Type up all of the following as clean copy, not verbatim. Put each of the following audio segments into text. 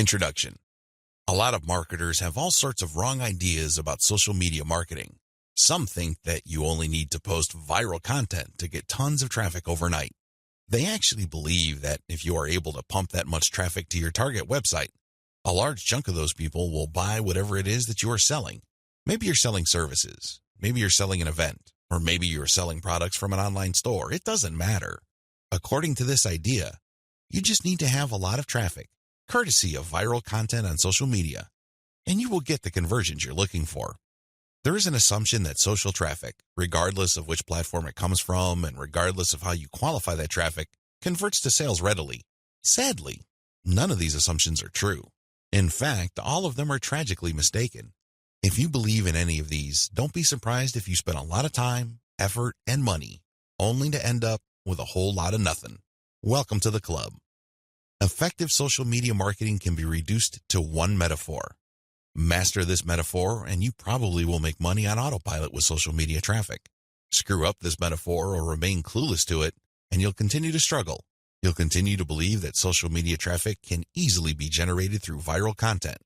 Introduction. A lot of marketers have all sorts of wrong ideas about social media marketing. Some think that you only need to post viral content to get tons of traffic overnight. They actually believe that if you are able to pump that much traffic to your target website, a large chunk of those people will buy whatever it is that you are selling. Maybe you're selling services, maybe you're selling an event, or maybe you're selling products from an online store. It doesn't matter. According to this idea, you just need to have a lot of traffic, courtesy of viral content on social media, and you will get the conversions you're looking for. There is an assumption that social traffic, regardless of which platform it comes from and regardless of how you qualify that traffic, converts to sales readily. Sadly, none of these assumptions are true. In fact, all of them are tragically mistaken. If you believe in any of these, don't be surprised if you spend a lot of time, effort, and money, only to end up with a whole lot of nothing. Welcome to the club. Effective social media marketing can be reduced to one metaphor. Master this metaphor, and you probably will make money on autopilot with social media traffic. Screw up this metaphor or remain clueless to it, and you'll continue to struggle. You'll continue to believe that social media traffic can easily be generated through viral content.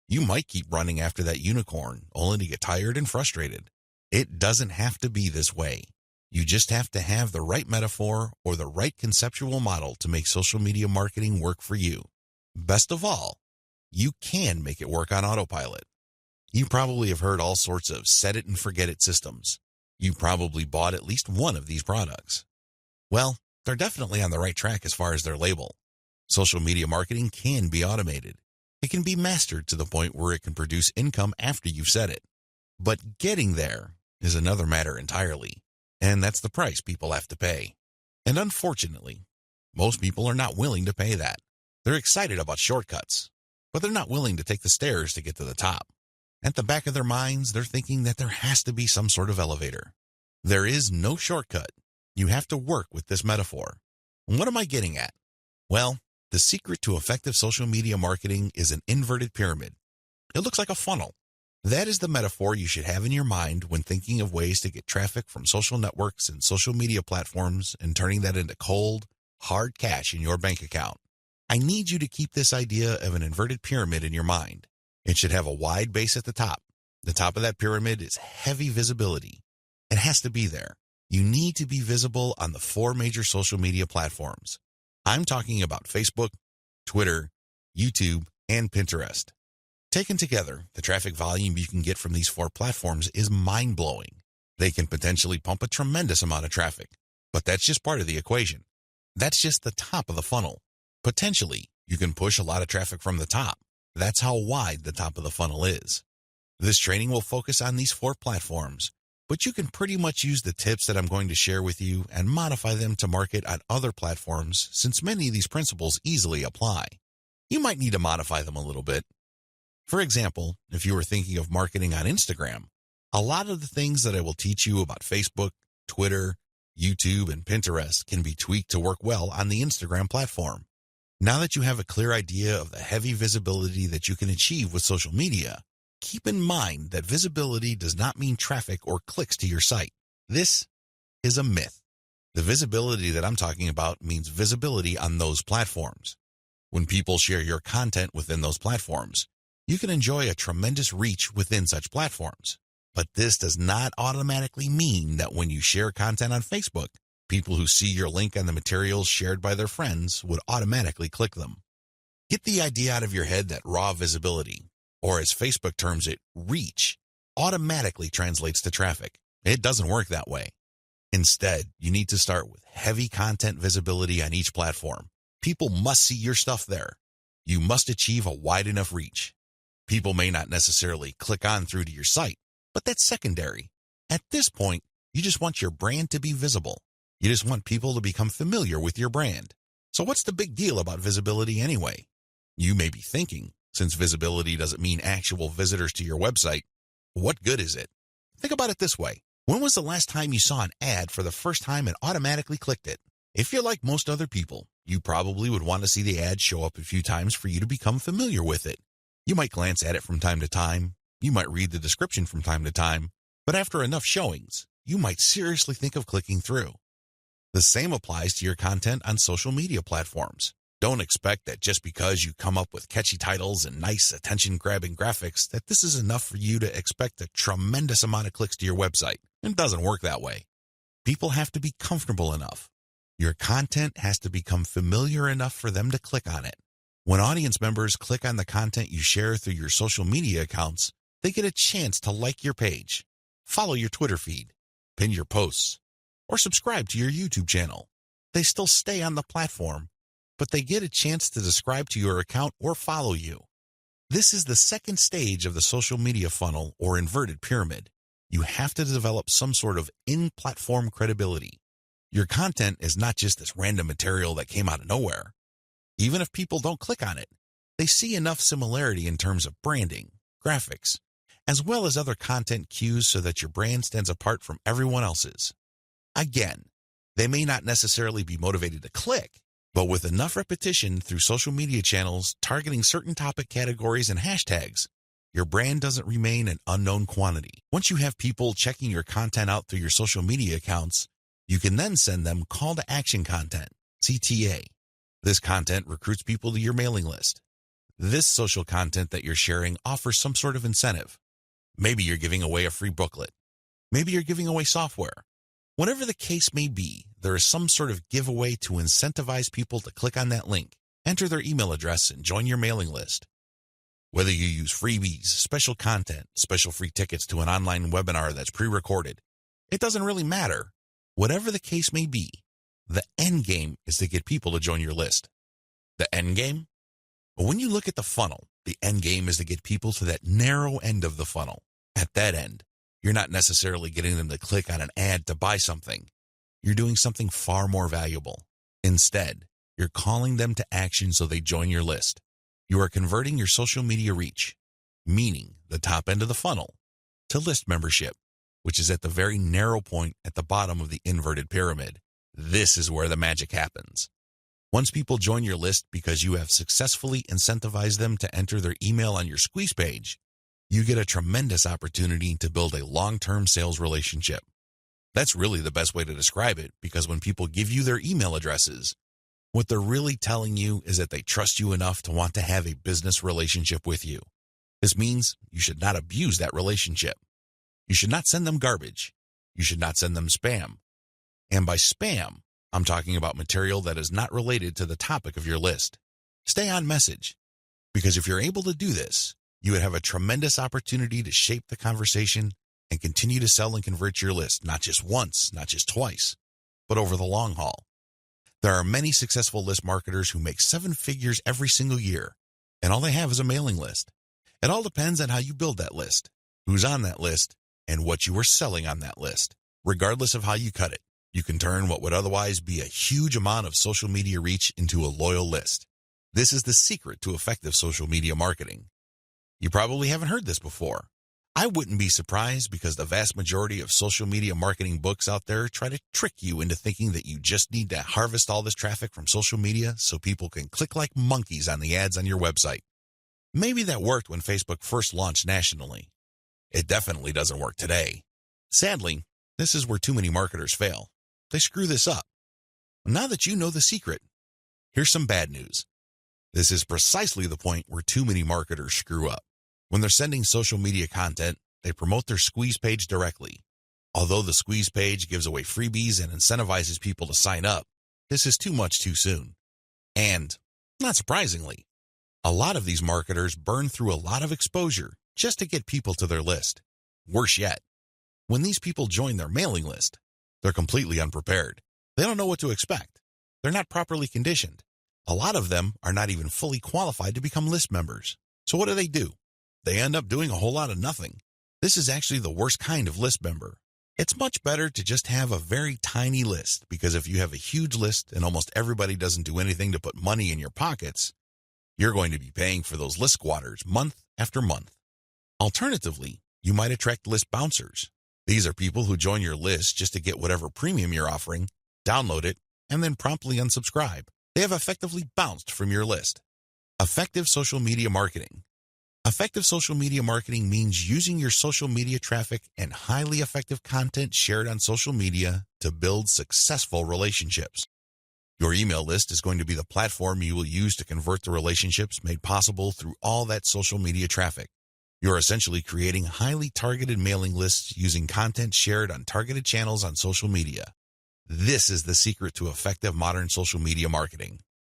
You might keep running after that unicorn, only to get tired and frustrated. It doesn't have to be this way. You just have to have the right metaphor or the right conceptual model to make social media marketing work for you. Best of all, you can make it work on autopilot. You probably have heard all sorts of set it and forget it systems. You probably bought at least one of these products. Well, they're definitely on the right track as far as their label. Social media marketing can be automated. It can be mastered to the point where it can produce income after you've set it. But getting there is another matter entirely, and that's the price people have to pay. And unfortunately, most people are not willing to pay that. They're excited about shortcuts, but they're not willing to take the stairs to get to the top. At the back of their minds, they're thinking that there has to be some sort of elevator. There is no shortcut. You have to work with this metaphor. And what am I getting at? Well, the secret to effective social media marketing is an inverted pyramid. It looks like a funnel. That is the metaphor you should have in your mind when thinking of ways to get traffic from social networks and social media platforms and turning that into cold, hard cash in your bank account. I need you to keep this idea of an inverted pyramid in your mind. It should have a wide base at the top. The top of that pyramid is heavy visibility. It has to be there. You need to be visible on the 4 major social media platforms. I'm talking about Facebook, Twitter, YouTube, and Pinterest. Taken together, the traffic volume you can get from these 4 platforms is mind-blowing. They can potentially pump a tremendous amount of traffic, but that's just part of the equation. That's just the top of the funnel. Potentially, you can push a lot of traffic from the top. That's how wide the top of the funnel is. This training will focus on these 4 platforms, but you can pretty much use the tips that I'm going to share with you and modify them to market on other platforms since many of these principles easily apply. You might need to modify them a little bit. For example, if you were thinking of marketing on Instagram, a lot of the things that I will teach you about Facebook, Twitter, YouTube, and Pinterest can be tweaked to work well on the Instagram platform. Now that you have a clear idea of the heavy visibility that you can achieve with social media, keep in mind that visibility does not mean traffic or clicks to your site. This is a myth. The visibility that I'm talking about means visibility on those platforms. When people share your content within those platforms, you can enjoy a tremendous reach within such platforms. But this does not automatically mean that when you share content on Facebook, people who see your link on the materials shared by their friends would automatically click them. Get the idea out of your head that raw visibility, or as Facebook terms it, reach, automatically translates to traffic. It doesn't work that way. Instead, you need to start with heavy content visibility on each platform. People must see your stuff there. You must achieve a wide enough reach. People may not necessarily click on through to your site, but that's secondary. At this point, you just want your brand to be visible. You just want people to become familiar with your brand. So what's the big deal about visibility anyway? You may be thinking, since visibility doesn't mean actual visitors to your website, what good is it? Think about it this way. When was the last time you saw an ad for the first time and automatically clicked it? If you're like most other people, you probably would want to see the ad show up a few times for you to become familiar with it. You might glance at it from time to time. You might read the description from time to time. But after enough showings, you might seriously think of clicking through. The same applies to your content on social media platforms. Don't expect that just because you come up with catchy titles and nice attention-grabbing graphics that this is enough for you to expect a tremendous amount of clicks to your website. It doesn't work that way. People have to be comfortable enough. Your content has to become familiar enough for them to click on it. When audience members click on the content you share through your social media accounts, they get a chance to like your page, follow your Twitter feed, pin your posts, or subscribe to your YouTube channel. They still stay on the platform, but they get a chance to subscribe to your account or follow you. This is the second stage of the social media funnel or inverted pyramid. You have to develop some sort of in-platform credibility. Your content is not just this random material that came out of nowhere. Even if people don't click on it, they see enough similarity in terms of branding, graphics, as well as other content cues so that your brand stands apart from everyone else's. Again, they may not necessarily be motivated to click, but with enough repetition through social media channels targeting certain topic categories and hashtags, your brand doesn't remain an unknown quantity. Once you have people checking your content out through your social media accounts, you can then send them call to action content, CTA. This content recruits people to your mailing list. This social content that you're sharing offers some sort of incentive. Maybe you're giving away a free booklet. Maybe you're giving away software. Whatever the case may be, there is some sort of giveaway to incentivize people to click on that link, enter their email address, and join your mailing list. Whether you use freebies, special content, special free tickets to an online webinar that's pre-recorded, it doesn't really matter. Whatever the case may be, the end game is to get people to join your list. The end game? Well, when you look at the funnel, the end game is to get people to that narrow end of the funnel. At that end, you're not necessarily getting them to click on an ad to buy something. You're doing something far more valuable. Instead, you're calling them to action so they join your list. You are converting your social media reach, meaning the top end of the funnel, to list membership, which is at the very narrow point at the bottom of the inverted pyramid. This is where the magic happens. Once people join your list because you have successfully incentivized them to enter their email on your squeeze page, you get a tremendous opportunity to build a long-term sales relationship. That's really the best way to describe it, because when people give you their email addresses, what they're really telling you is that they trust you enough to want to have a business relationship with you. This means you should not abuse that relationship. You should not send them garbage. You should not send them spam. And by spam, I'm talking about material that is not related to the topic of your list. Stay on message, because if you're able to do this, you would have a tremendous opportunity to shape the conversation and continue to sell and convert your list, not just once, not just twice, but over the long haul. There are many successful list marketers who make 7 figures every single year, and all they have is a mailing list. It all depends on how you build that list, who's on that list, and what you are selling on that list. Regardless of how you cut it, you can turn what would otherwise be a huge amount of social media reach into a loyal list. This is the secret to effective social media marketing. You probably haven't heard this before. I wouldn't be surprised, because the vast majority of social media marketing books out there try to trick you into thinking that you just need to harvest all this traffic from social media so people can click like monkeys on the ads on your website. Maybe that worked when Facebook first launched nationally. It definitely doesn't work today. Sadly, this is where too many marketers fail. They screw this up. Now that you know the secret, here's some bad news. This is precisely the point where too many marketers screw up. When they're sending social media content, they promote their squeeze page directly. Although the squeeze page gives away freebies and incentivizes people to sign up, this is too much too soon. And, not surprisingly, a lot of these marketers burn through a lot of exposure just to get people to their list. Worse yet, when these people join their mailing list, they're completely unprepared. They don't know what to expect. They're not properly conditioned. A lot of them are not even fully qualified to become list members. So what do? They end up doing a whole lot of nothing. This is actually the worst kind of list member. It's much better to just have a very tiny list, because if you have a huge list and almost everybody doesn't do anything to put money in your pockets, you're going to be paying for those list squatters month after month. Alternatively, you might attract list bouncers. These are people who join your list just to get whatever premium you're offering, download it, and then promptly unsubscribe. They have effectively bounced from your list. Effective social media marketing. Effective social media marketing means using your social media traffic and highly effective content shared on social media to build successful relationships. Your email list is going to be the platform you will use to convert the relationships made possible through all that social media traffic. You're essentially creating highly targeted mailing lists using content shared on targeted channels on social media. This is the secret to effective modern social media marketing.